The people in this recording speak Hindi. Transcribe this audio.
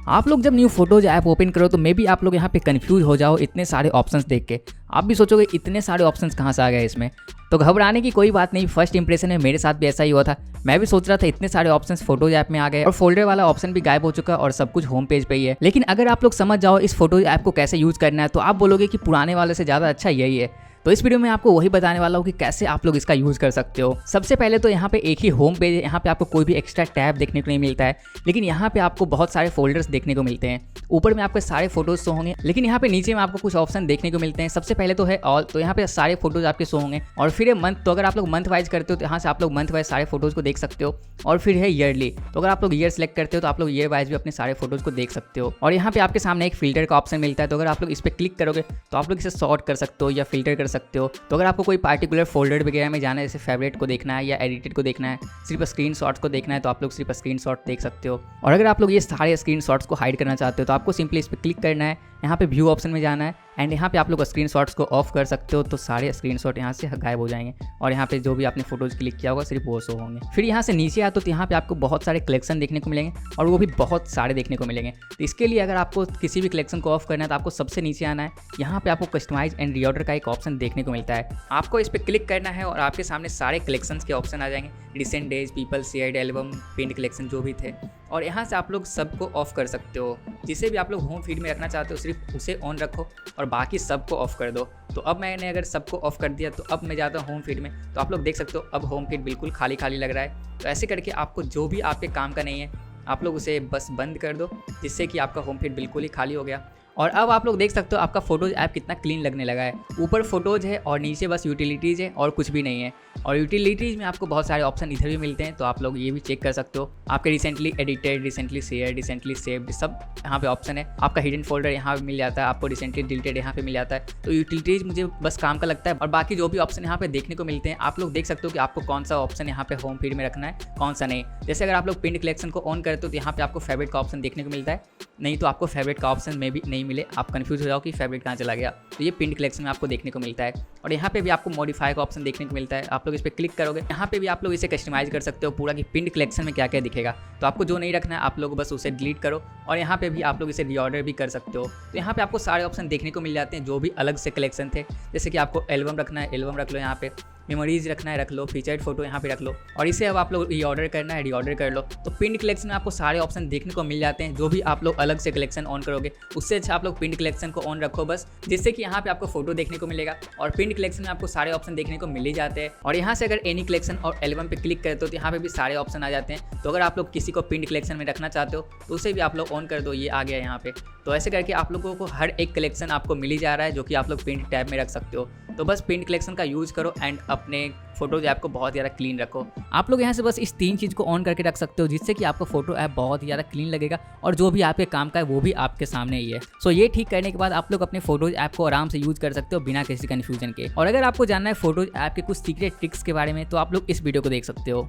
आप लोग जब न्यू फोटोज ऐप ओपन करो तो मे बी आप लोग यहाँ पे कंफ्यूज हो जाओ इतने सारे ऑप्शंस देख के। आप भी सोचोगे इतने सारे ऑप्शंस कहाँ से आ गए इसमें। तो घबराने की कोई बात नहीं, फर्स्ट इंप्रेशन में मेरे साथ भी ऐसा ही हुआ था। मैं भी सोच रहा था इतने सारे ऑप्शंस फोटोज ऐप में आ गए और फोल्डर वाला ऑप्शन भी गायब हो चुका और सब कुछ होम पेज पे ही है। लेकिन अगर आप लोग समझ जाओ इस फोटोज ऐप को कैसे यूज करना है तो आप बोलोगे कि पुराने वाले से ज़्यादा अच्छा यही है। तो इस वीडियो में आपको वही बताने वाला हूँ कि कैसे आप लोग इसका यूज़ कर सकते हो। सबसे पहले तो यहाँ पे एक ही होम पेज है, यहाँ पे आपको कोई भी एक्स्ट्रा टैब देखने को नहीं मिलता है, लेकिन यहाँ पे आपको बहुत सारे फोल्डर्स देखने को मिलते हैं। ऊपर में आपके सारे फोटोज शो होंगे, लेकिन यहाँ पे नीचे में आपको कुछ ऑप्शन देखने को मिलते हैं। सबसे पहले तो है ऑल, तो यहाँ पे सारे फोटोज आपके शो होंगे। और फिर है मंथ, तो अगर आप लोग मंथ वाइज करते हो तो यहाँ से आप लोग मंथ वाइज सारे फोटोज को देख सकते हो। और फिर है ईयरली, तो अगर आप लोग ईयर सेलेक्ट करते हो तो आप लोग ईयर वाइज भी अपने सारे फोटोज को देख सकते हो। और यहाँ पे आपके सामने एक फिल्टर का ऑप्शन मिलता है, तो अगर आप लोग इस पर क्लिक करोगे तो आप लोग इसे सॉर्ट कर सकते हो या फिल्टर कर सकते हो। तो अगर आपको कोई पार्टिकुलर फोल्डर वगैरह में जाना है, जैसे फेवरेट को देखना है या एडिटेड को देखना है, सिर्फ स्क्रीनशॉट्स को देखना है, तो आप लोग सिर्फ स्क्रीनशॉट देख सकते हो। और अगर आप लोग ये सारे स्क्रीनशॉट्स को हाइड करना चाहते हो तो आपको सिंपली इस पर क्लिक करना है, यहाँ पे व्यू ऑप्शन में जाना है एंड यहाँ पे आप लोग स्क्रीनशॉट्स को ऑफ कर सकते हो। तो सारे स्क्रीनशॉट यहाँ से गायब हो जाएंगे और यहाँ पे जो भी आपने फोटोज क्लिक किया होगा सिर्फ वो शो होंगे। फिर यहाँ से नीचे आते हो तो यहाँ पे आपको बहुत सारे कलेक्शन देखने को मिलेंगे और वो भी बहुत सारे देखने को मिलेंगे। तो इसके लिए अगर आपको किसी भी कलेक्शन को ऑफ करना है तो आपको सबसे नीचे आना है। यहाँ पे आपको कस्टमाइज एंड रीऑर्डर का एक ऑप्शन देखने को मिलता है, आपको इस पर क्लिक करना है और आपके सामने सारे कलेक्शंस के ऑप्शन आ जाएंगे। Recent days, people shared, album, pin collection जो भी थे। और यहाँ से आप लोग सबको ऑफ कर सकते हो। जिसे भी आप लोग होम फीड में रखना चाहते हो सिर्फ उसे ऑन रखो और बाकी सबको ऑफ कर दो। तो अब मैंने अगर सबको ऑफ कर दिया तो अब मैं जाता हूँ होम फीड में, तो आप लोग देख सकते हो अब होम फीड बिल्कुल खाली खाली लग रहा है। तो ऐसे करके आपको जो भी आपके काम का नहीं है आप लोग उसे बस बंद कर दो, जिससे कि आपका होम फीड बिल्कुल ही खाली हो गया। और अब आप लोग देख सकते हो आपका फोटोज ऐप कितना क्लीन लगने लगा है। ऊपर फोटोज है और नीचे बस यूटिलिटीज़ है और कुछ भी नहीं है। और यूटिलिटीज़ में आपको बहुत सारे ऑप्शन इधर भी मिलते हैं, तो आप लोग ये भी चेक कर सकते हो। आपके recently edited, recently share, recently saved सब यहाँ पे ऑप्शन है। आपका हिडन फोल्डर यहाँ पे मिल जाता है, आपको रिसेंटली डिलीटेड यहाँ पे मिल जाता है। तो यूटिलिटीज़ मुझे बस काम का लगता है। और बाकी जो भी ऑप्शन यहाँ पे देखने को मिलते हैं आप लोग देख सकते हो कि आपको कौन सा ऑप्शन यहाँ पे होम फीड में रखना है, कौन सा नहीं। जैसे अगर आप लोग पिन कलेक्शन को ऑन करते हो तो यहाँ पे आपको फेवरेट का ऑप्शन देखने को मिलता है, नहीं तो आपको फेवरेट का ऑप्शन में भी नहीं मिले, आप कन्फ्यूज हो जाओ कि फेवरेट कहाँ चला गया। तो ये पिन कलेक्शन में आपको देखने को मिलता है। और यहाँ पे भी आपको मॉडिफाई का ऑप्शन देखने को मिलता है, आप लोग इस पर क्लिक करोगे यहाँ पे भी आप लोग इसे कस्टमाइज कर सकते हो पूरा कि पिन कलेक्शन में क्या क्या दिखेगा। तो आपको जो नहीं रखना है आप लोग बस उसे डिलीट करो। और यहाँ पे भी आप लोग इसे रीऑर्डर भी कर सकते हो। तो यहाँ पे आपको सारे ऑप्शन देखने को मिल जाते हैं जो भी अलग से कलेक्शन थे। जैसे कि आपको एल्बम रखना है, एल्बम रख लो, यहाँ पे मेमोरीज रखना है रख लो, फीचर्ड फोटो यहाँ पे रख लो। और इसे अब आप लोग रीऑर्डर करना है, रीऑर्डर कर लो। तो पिन कलेक्शन में आपको सारे ऑप्शन देखने को मिल जाते हैं। जो भी आप लोग अलग से कलेक्शन ऑन करोगे उससे अच्छा आप लोग पिन कलेक्शन को ऑन रखो बस, जिससे कि यहाँ पे आपको फोटो देखने को मिलेगा। और पिन कलेक्शन में आपको सारे ऑप्शन देखने को मिल ही जाते हैं। और यहाँ से अगर एनी कलेक्शन और एल्बम पे क्लिक करते हो तो यहाँ पे भी सारे ऑप्शन आ जाते हैं। तो अगर आप लोग किसी को पिन कलेक्शन में रखना चाहते हो तो उसे भी आप लोग ऑन कर दो, ये आ गया यहाँ पे। तो ऐसे करके आप लोगों को हर एक कलेक्शन आपको मिल ही जा रहा है जो कि आप लोग पिन टैब में रख सकते हो। तो बस पिन कलेक्शन का यूज़ करो एंड अपने फोटोज ऐप को बहुत ज़्यादा क्लीन रखो। आप लोग यहाँ से बस इस 3 चीज़ को ऑन करके रख सकते हो, जिससे कि आपका फोटो ऐप बहुत ज़्यादा क्लीन लगेगा और जो भी आपके काम का है वो भी आपके सामने ही है। सो ये ठीक करने के बाद आप लोग अपने फोटोज ऐप को आराम से यूज़ कर सकते हो बिना किसी कन्फ्यूजन के। और अगर आपको जानना है फोटोज ऐप के कुछ सीक्रेट ट्रिक्स के बारे में तो आप लोग इस वीडियो को देख सकते हो।